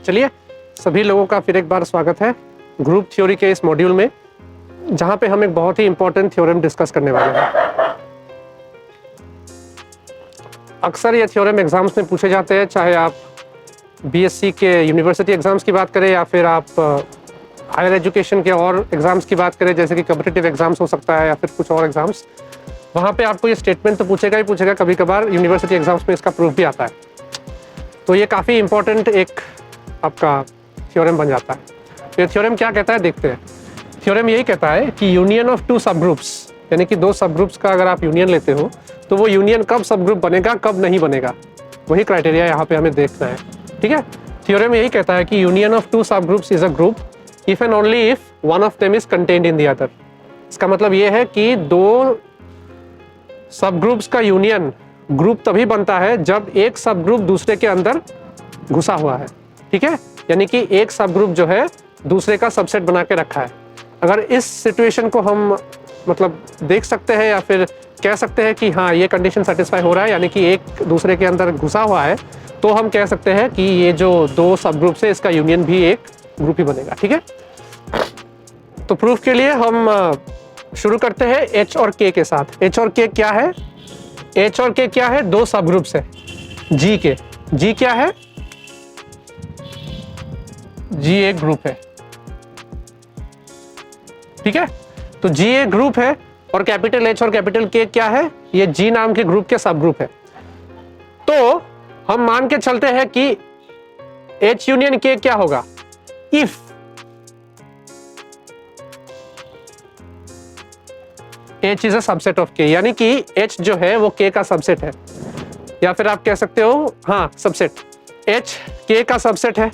चलिए सभी लोगों का फिर एक बार स्वागत है ग्रुप थ्योरी के इस मॉड्यूल में, जहां पे हम एक बहुत ही इंपॉर्टेंट थ्योरम डिस्कस करने वाले हैं। अक्सर ये थ्योरम एग्जाम्स में पूछे जाते हैं, चाहे आप बीएससी के यूनिवर्सिटी एग्जाम्स की बात करें या फिर आप हायर एजुकेशन के और एग्जाम्स की बात करें, जैसे कि कॉम्पिटिटिव एग्जाम्स हो सकता है या फिर कुछ और एग्जाम्स। वहाँ पे आपको ये स्टेटमेंट तो पूछेगा ही पूछेगा, कभी कभार यूनिवर्सिटी एग्जाम्स में इसका प्रूफ भी आता है। तो ये काफ़ी इंपॉर्टेंट एक आपका थ्योरम बन जाता है। ये थ्योरम क्या कहता है देखते हैं। थ्योरम यही कहता है कि यूनियन ऑफ टू सब ग्रुप्स, यानी कि दो सब ग्रुप्स का अगर आप यूनियन लेते हो तो वो यूनियन कब सब ग्रुप बनेगा, कब नहीं बनेगा, वही क्राइटेरिया यहाँ पे हमें देखना है। ठीक है, थ्योरम यही कहता है कि यूनियन ऑफ टू सब groups is a group if and only if one of them is contained in the other. इसका मतलब ये है कि दो सब ग्रुप्स का यूनियन ग्रुप तभी बनता है जब एक सब ग्रुप दूसरे के अंदर घुसा हुआ है। ठीक है, यानी कि एक सब ग्रुप जो है दूसरे का सबसेट बना के रखा है। अगर इस सिचुएशन को हम मतलब देख सकते हैं या फिर कह सकते हैं कि हाँ ये कंडीशन सेटिस्फाई हो रहा है, यानी कि एक दूसरे के अंदर घुसा हुआ है, तो हम कह सकते हैं कि ये जो दो सब ग्रुप है इसका यूनियन भी एक ग्रुप ही बनेगा। ठीक है, तो प्रूफ के लिए हम शुरू करते हैं एच और के साथ। एच और के क्या है? एच और के क्या है? दो सब ग्रुप्स है जी के। जी क्या है? जी एक ग्रुप है। ठीक है, तो जी एक ग्रुप है और कैपिटल एच और कैपिटल के क्या है? ये जी नाम के ग्रुप के सब ग्रुप है। तो हम मान के चलते हैं कि एच यूनियन के क्या होगा? If H is a subset of के, यानी कि एच जो है वो के का सबसेट है, या फिर आप कह सकते हो हाँ सबसेट। एच के का सबसेट है,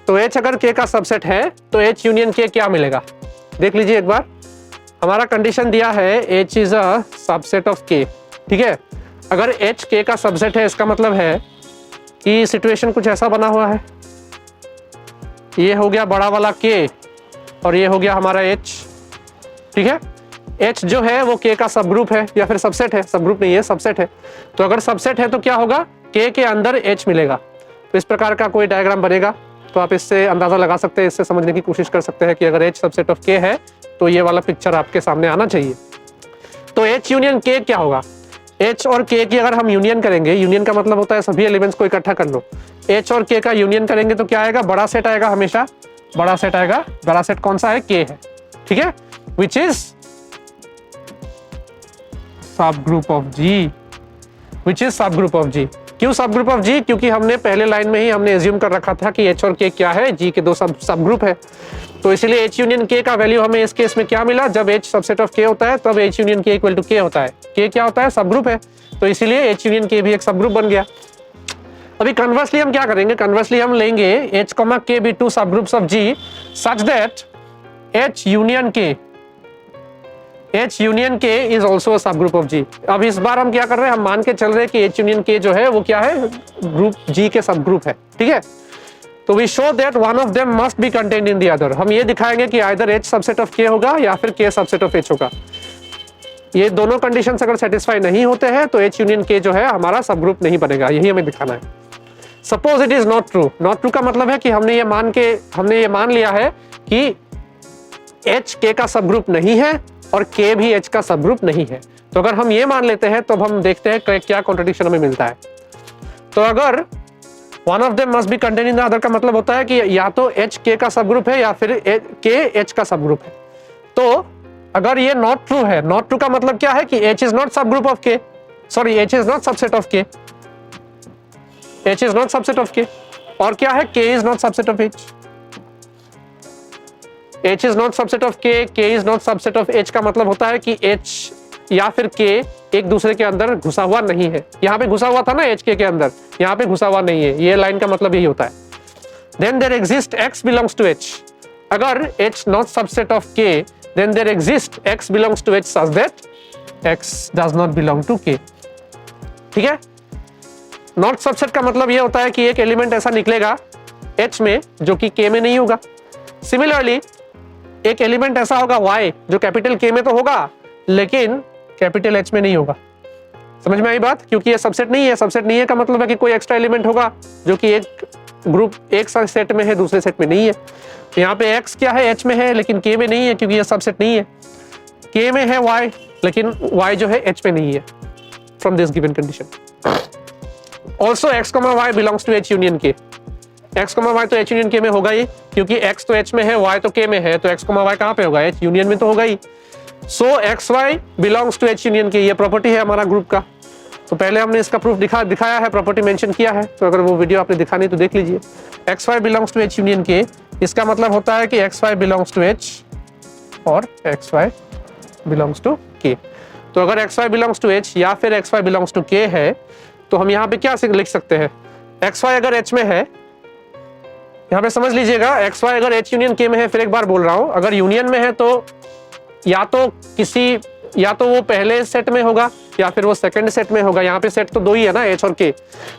तो एच अगर के का सबसेट है तो एच यूनियन के क्या मिलेगा? देख लीजिए एक बार, हमारा कंडीशन दिया है H is a subset of के। ठीक है, अगर एच के का सबसेट है इसका मतलब है कि सिचुएशन कुछ ऐसा बना हुआ है, ये हो गया बड़ा वाला के और ये हो गया हमारा एच। ठीक है, एच जो है वो के का सब ग्रुप है या फिर सबसेट है, सब ग्रुप नहीं है सबसेट है। तो अगर सबसेट है तो क्या होगा? के अंदर एच मिलेगा। तो इस प्रकार का कोई डायग्राम बनेगा, तो आप इससे अंदाजा लगा सकते हैं, इससे समझने की कोशिश कर सकते हैं कि अगर एच सबसेट ऑफ के है तो ये वाला पिक्चर आपके सामने आना चाहिए। तो एच यूनियन के क्या होगा? एच और के की अगर हम यूनियन करेंगे, यूनियन का मतलब होता है सभी एलिमेंट्स को इकट्ठा कर लो। एच और के का यूनियन करेंगे तो क्या आएगा? बड़ा सेट आएगा, हमेशा बड़ा सेट आएगा। बड़ा सेट कौन सा है? के है। ठीक है, which is subgroup of G, which is subgroup of G. क्यों सब ग्रुप ऑफ जी? क्योंकि हमने पहले लाइन में ही हमने एज्यूम कर रखा था कि एच और के क्या है? जी के दो सब ग्रुप है। तो इसलिए एच यूनियन के का वैल्यू हमें इस केस में क्या मिला? जब एच सबसेट ऑफ के होता है तब एच यूनियन के इक्वल टू के होता है। के क्या होता है? सब ग्रुप है, तो इसीलिए एच यूनियन के भी एक सब ग्रुप बन गया। अभी कन्वर्सली हम क्या करेंगे? कन्वर्सली हम लेंगे H comma K be two subgroups of G such that H union K is also subgroup of G. अब इस बार हम क्या कर रहे हैं? हम मान के चल रहे हैं कि एच यूनियन के जो है वो क्या है? ग्रुप जी के सब ग्रुप है। ठीक है, तो we show that one of them must be contained in the other. हम ये दिखाएंगे कि आइदर एच सबसेट ऑफ के होगा या फिर के सबसेट ऑफ एच होगा। ये दोनों कंडीशंस अगर सेटिस्फाई नहीं होते हैं तो एच यूनियन के जो है हमारा सब ग्रुप नहीं बनेगा, यही हमें दिखाना है। Suppose it is not true. Not true का मतलब है कि हमने ये मान लिया है कि एच के का सब ग्रुप नहीं है और के भी एच का सब ग्रुप नहीं है। तो अगर हम ये मान लेते हैं तो हम देखते हैं क्या कॉन्ट्रडिक्शन हमें मिलता है। तो अगर one of them must be contained in the other का मतलब होता है कि या तो एच के का सब ग्रुप है या फिर के एच का सब ग्रुप है। तो अगर ये नॉट ट्रू है, नॉट ट्रू का मतलब क्या है कि H is not subgroup of K, sorry H is not subset of K, H is not subset of K. और क्या है? K is not subset of H. H is not subset of K is not subset of H का मतलब होता है कि H या फिर K एक दूसरे के अंदर घुसा हुआ नहीं है। यहाँ पे घुसा हुआ था ना H के अंदर, यहाँ पे घुसा हुआ नहीं है। ये लाइन का मतलब यही होता है। Then there exist X belongs to H। अगर H not subset of K, then there exist X belongs to H such that X does not belong to K। ठीक है, नॉट सबसेट का मतलब ये होता है कि एक एलिमेंट ऐसा निकलेगा H में जो कि K में नहीं होगा। सिमिलरली एक एलिमेंट ऐसा होगा Y जो कैपिटल K में तो होगा लेकिन कैपिटल H में नहीं होगा। समझ में आई बात? क्योंकि ये सबसेट नहीं है। सबसेट नहीं है का मतलब है कि कोई एक्स्ट्रा एलिमेंट होगा जो कि एक ग्रुप एक सेट में है दूसरे सेट में नहीं है। तो यहाँ पे x क्या है, h में है लेकिन k में नहीं है क्योंकि ये सबसेट नहीं है। k में है y लेकिन y जो है h में नहीं है from this given condition. Also x, y belongs to h union k। x, y तो h यूनियन k में होगा ही क्योंकि x तो h में है, y तो k में है, तो x, y कहाँ पे होगा, h यूनियन में तो होगा ही। So X Y belongs to h union k, ये प्रॉपर्टी है हमारा ग्रुप का। तो पहले हमने इसका प्रूफ दिखाया है, प्रॉपर्टी मेंशन किया है, तो अगर वो वीडियो आपने दिखा नहीं तो देख लीजिए। X Y belongs to h union k, इसका मतलब होता है कि X Y belongs to h और X Y belongs to k। तो अगर X Y belongs to h या फिर X Y belongs to k है तो हम यहाँ पे क्या लिख सकते हैं, एक्स वाई अगर h में है, यहाँ पे समझ लीजिएगा, एक्स वाई अगर h यूनियन k में है, फिर एक बार बोल रहा हूँ, अगर यूनियन में है तो या तो वो पहले सेट में होगा या फिर वो सेकंड सेट में होगा। यहाँ पे सेट तो दो ही है ना, h और k।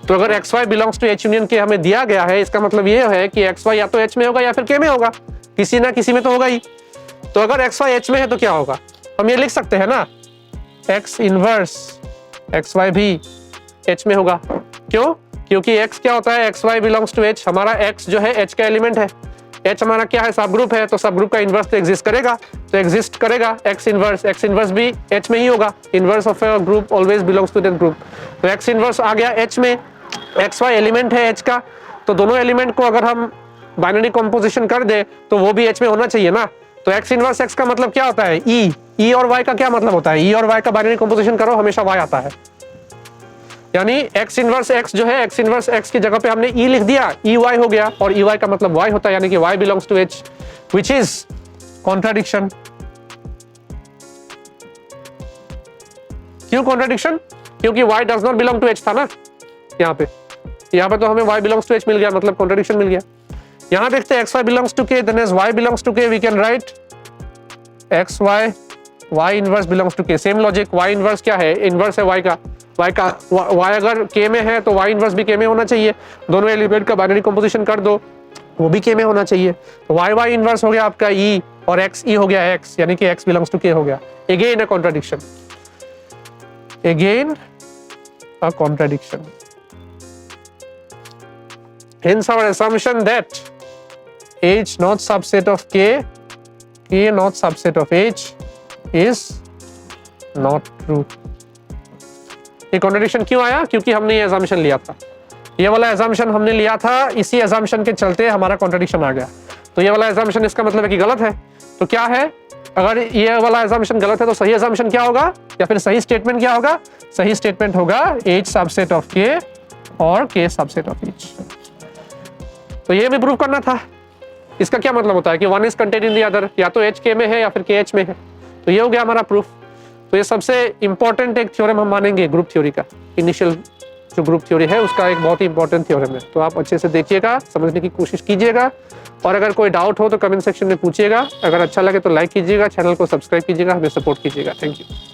तो अगर X Y belongs to h union k हमें दिया गया है, इसका मतलब ये है कि एक्स वाई या तो h में होगा या फिर k में होगा, किसी ना किसी में तो होगा ही। तो अगर एक्स वाई h में है तो क्या होगा, हम ये लिख सकते हैं ना, x इनवर्स एक्स वाई भी h में होगा। क्यों? क्योंकि x क्या होता है, X Y belongs to h, हमारा x जो है h का एलिमेंट है, h हमारा क्या है, सब ग्रुप है, तो सब ग्रुप का इन्वर्स तो एग्जिस्ट करेगा, तो एग्जिस्ट करेगा x इनवर्स भी h में ही होगा। Inverse of a group always belongs to that group. तो x इनवर्स आ गया h में, एक्स वाई एलिमेंट है h का, तो दोनों एलिमेंट को अगर हम बाइनरी कंपोजिशन कर दे तो वो भी h में होना चाहिए ना। तो x इनवर्स x का मतलब क्या होता है, e और y का क्या मतलब होता है, e और y का बाइनरी कंपोजिशन करो हमेशा y आता है। यानी x इनवर्स x जो है, x इनवर्स x की जगह पे हमने e लिख दिया, e y हो गया, और e y का मतलब y होता है, यानी कि y belongs to h, which is contradiction. क्यों कॉन्ट्राडिक्शन? क्योंकि y does not belong to h था ना यहाँ पे तो हमें y बिलोंग्स टू h मिल गया, मतलब कॉन्ट्राडिक्शन मिल गया। यहाँ देखते हैं xy belongs to k, then as y belongs to k we can write y inverse belongs to k। Same logic, y inverse क्या है, इनवर्स है y का, y अगर k में है तो y इनवर्स भी k में होना चाहिए। दोनों एलिमेंट का बाइनरी कंपोजिशन कर दो, वो भी k में होना चाहिए। तो y इनवर्स हो गया आपका e, और x e हो गया x, यानी कि x बिलोंग्स टू k हो गया। Again a contradiction, again a contradiction. Hence our assumption that h not subset of k not subset of h is not true। ये कॉन्ट्रडिक्शन क्यों आया? क्योंकि हमने ये assumption लिया था, ये वाला assumption हमने लिया था, इसी assumption के चलते हमारा कॉन्ट्रडिक्शन आ गया। तो ये वाला assumption इसका मतलब है कि गलत है। तो क्या है, अगर ये वाला assumption गलत है तो सही assumption क्या होगा, या फिर सही स्टेटमेंट क्या होगा? सही स्टेटमेंट होगा h सबसेट ऑफ k और k सबसेट ऑफ h। तो ये भी प्रूव करना था। इसका क्या मतलब होता है कि one is content in the other, या तो h k में है या फिर k h में है। तो ये हो गया हमारा प्रूफ। तो ये सबसे इंपॉर्टेंट एक थ्योरम हम मानेंगे ग्रुप थ्योरी का। इनिशियल जो ग्रुप थ्योरी है उसका एक बहुत ही इंपॉर्टेंट थ्योरम है। तो आप अच्छे से देखिएगा, समझने की कोशिश कीजिएगा, और अगर कोई डाउट हो तो कमेंट सेक्शन में पूछिएगा। अगर अच्छा लगे तो लाइक कीजिएगा, चैनल को सब्सक्राइब कीजिएगा, हमें सपोर्ट कीजिएगा। Thank you.